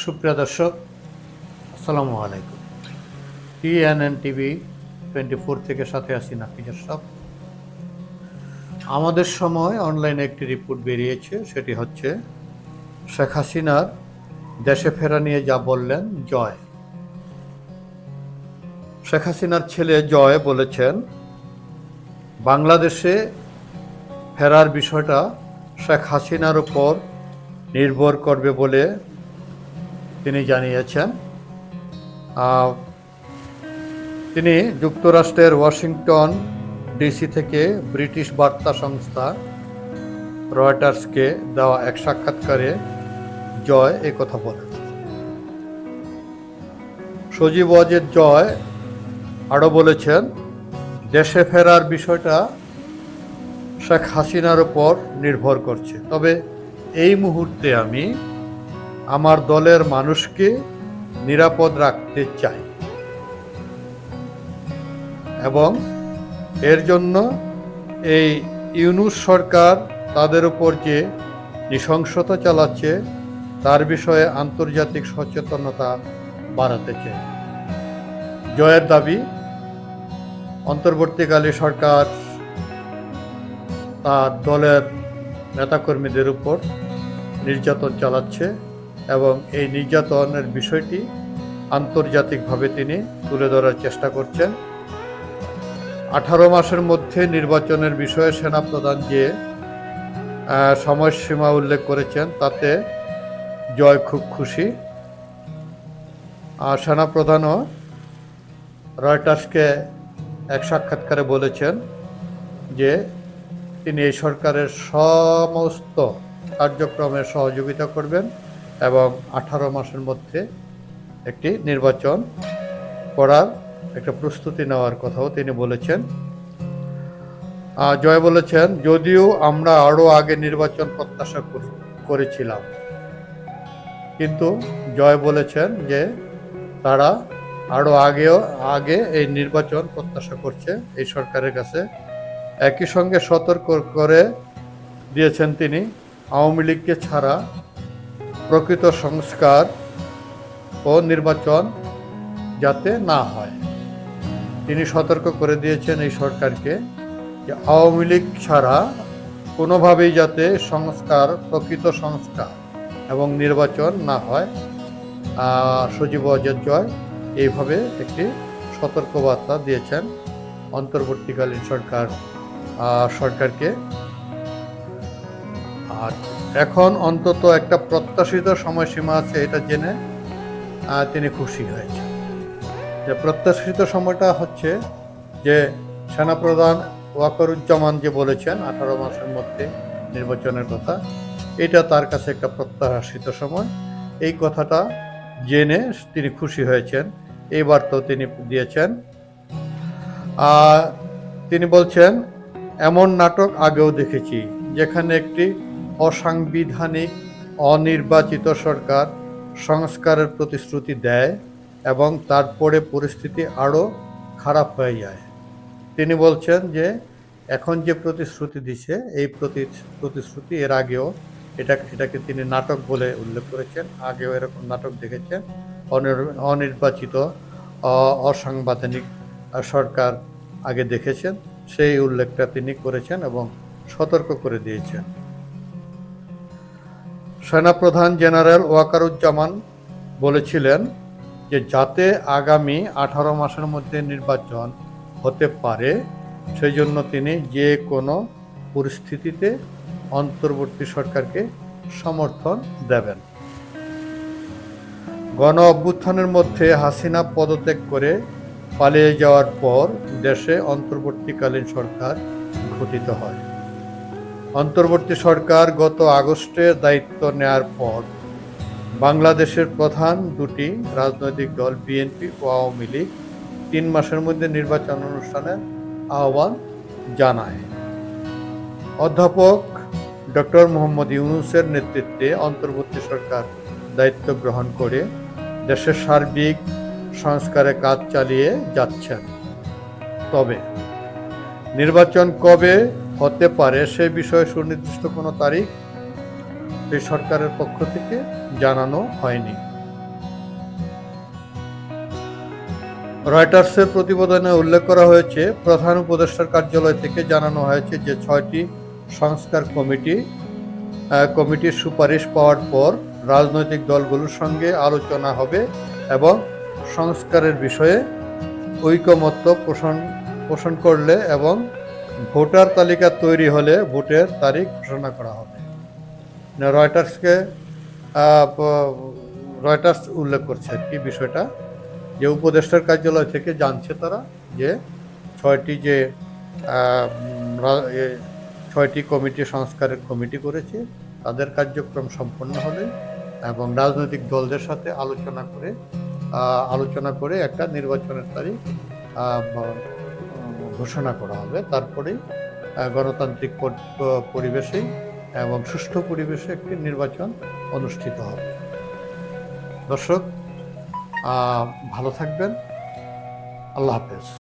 সুপ্রিয় দর্শক, আসসালামু আলাইকুম। টিএনএন টিভি 24 থেকে সাথে আছি নাফিজের সব। আমাদের সময় অনলাইনে একটি রিপোর্ট বেরিয়েছে, সেটি হচ্ছে শেখ হাসিনার দেশে ফেরা নিয়ে যা বললেন জয়। শেখ হাসিনার ছেলে জয় বলেছেন, বাংলাদেশে ফেরার বিষয়টা শেখ হাসিনার উপর নির্ভর করবে বলে তিনি জানিয়েছেন। তিনি যুক্তরাষ্ট্রের ওয়াশিংটন ডিসি থেকে ব্রিটিশ বার্তা সংস্থা রয়টার্সকে দেওয়া এক সাক্ষাৎকারে জয় কথা বলেন। সজীব ওয়াজেদ জয় আরও বলেছেন, দেশে ফেরার বিষয়টা শেখ হাসিনার উপর নির্ভর করছে, তবে এই মুহূর্তে আমি আমার দলের মানুষকে নিরাপদ রাখতে চাই এবং এর জন্য এই ইউনূস সরকার তাদের উপর যে নৃশংসতা চালাচ্ছে তার বিষয়ে আন্তর্জাতিক সচেতনতা বাড়াতে চাই। জয়ের দাবি, অন্তর্বর্তীকালীন সরকার তার দলের নেতাকর্মীদের উপর নির্যাতন চালাচ্ছে এবং এই নির্যাতনের বিষয়টি আন্তর্জাতিকভাবে তিনি তুলে ধরার চেষ্টা করছেন। 18 মাসের মধ্যে নির্বাচনের বিষয়ে সেনাপ্রধান যে সময়সীমা উল্লেখ করেছেন তাতে জয় খুব খুশি। আর সেনাপ্রধানও রয়টার্সকে এক সাক্ষাৎকারে বলেছেন যে তিনি এই সরকারের সমস্ত কার্যক্রমে সহযোগিতা করবেন এবং 18 মাসের মধ্যে একটি নির্বাচন করার একটা প্রস্তুতি নেওয়ার কথাও তিনি বলেছেন। জয় বলেছেন, যদিও আমরা আরও আগে নির্বাচন প্রত্যাশা করেছিলাম, কিন্তু জয় বলেছেন যে তারা আরও আগে এই নির্বাচন প্রত্যাশা করছে এই সরকারের কাছে। একই সঙ্গে সতর্ক করে দিয়েছেন তিনি, আওয়ামী লীগকে ছাড়া প্রকৃত সংস্কার ও নির্বাচন যাতে না হয়। তিনি সতর্ক করে দিয়েছেন এই সরকারকে যে আওয়ামী লীগ ছাড়া কোনোভাবেই যাতে প্রকৃত সংস্কার এবং নির্বাচন না হয়। সজীব ওয়াজেদ জয় এইভাবে একটি সতর্কবার্তা দিয়েছেন অন্তর্বর্তীকালীন সরকারকে। আর এখন অন্তত একটা প্রত্যাশিত সময়সীমা আছে, এটা জেনে তিনি খুশি হয়েছেন। যে প্রত্যাশিত সময়টা হচ্ছে যে সেনাপ্রধান ওয়াকারুজ্জামান যে বলেছেন 18 মাসের মধ্যে নির্বাচনের কথা, এটা তার কাছে একটা প্রত্যাশিত সময়। এই কথাটা জেনে তিনি খুশি হয়েছেন, এই বার্তাও তিনি দিয়েছেন। তিনি বলছেন, এমন নাটক আগেও দেখেছি যেখানে একটি অসাংবিধানিক অনির্বাচিত সরকার সংস্কারের প্রতিশ্রুতি দেয় এবং তারপরে পরিস্থিতি আরও খারাপ হয়ে যায়। তিনি বলছেন যে এখন যে প্রতিশ্রুতি দিছে এই প্রতিশ্রুতি এর আগেও এটাকে তিনি নাটক বলে উল্লেখ করেছেন। আগেও এরকম নাটক দেখেছেন, অনির্বাচিত অসাংবিধানিক সরকার আগে দেখেছেন, সেই উল্লেখটা তিনি করেছেন এবং সতর্ক করে দিয়েছেন। সেনাপ্রধান জেনারেল ওয়াকারুজ্জামান বলেছিলেন যে যাতে আগামী 18 মাসের মধ্যে নির্বাচন হতে পারে সেই জন্য তিনি যে কোনো পরিস্থিতিতে অন্তর্বর্তী সরকারকে সমর্থন দেবেন। গণ অভ্যুত্থানের মধ্যে হাসিনা পদত্যাগ করে পালিয়ে যাওয়ার পর দেশে অন্তর্বর্তীকালীন সরকার গঠিত হয়। অন্তর্বর্তী সরকার গত আগস্টে দায়িত্ব নেয়ার পর বাংলাদেশের প্রধান দুটি রাজনৈতিক দল বিএনপি ও আওয়ামী লীগ 3 মাসের মধ্যে নির্বাচন অনুষ্ঠানের আহ্বান জানায়। অধ্যাপক ডক্টর মোহাম্মদ ইউনূসের নেতৃত্বে অন্তর্বর্তী সরকার দায়িত্ব গ্রহণ করে দেশের সার্বিক সংস্কারে কাজ চালিয়ে যাচ্ছেন। তবে নির্বাচন কবে হতে পারে সে বিষয়ে সুনির্দিষ্ট কোনো তারিখ এই সরকারের পক্ষ থেকে জানানো হয়নি। রয়টার্সের প্রতিবেদনে উল্লেখ করা হয়েছে, প্রধান উপদেষ্টার কার্যালয় থেকে জানানো হয়েছে যে 6টি সংস্কার কমিটির সুপারিশ পাওয়ার পর রাজনৈতিক দলগুলোর সঙ্গে আলোচনা হবে এবং সংস্কারের বিষয়ে ঐকমত্য পোষণ করলে এবং ভোটার তালিকা তৈরি হলে ভোটের তারিখ ঘোষণা করা হবে। রয়টার্স উল্লেখ করছে আর কি বিষয়টা, যে উপদেষ্টার কার্যালয় থেকে জানছে তারা যে 6টি সংস্কারের কমিটি করেছে, তাদের কার্যক্রম সম্পন্ন হলে এবং রাজনৈতিক দলদের সাথে আলোচনা করে একটা নির্বাচনের তারিখ ঘোষণা করা হবে। তারপরেই গণতান্ত্রিক পরিবেশে এবং সুষ্ঠু পরিবেশে একটি নির্বাচন অনুষ্ঠিত হবে। দর্শক, ভালো থাকবেন। আল্লাহ হাফেজ।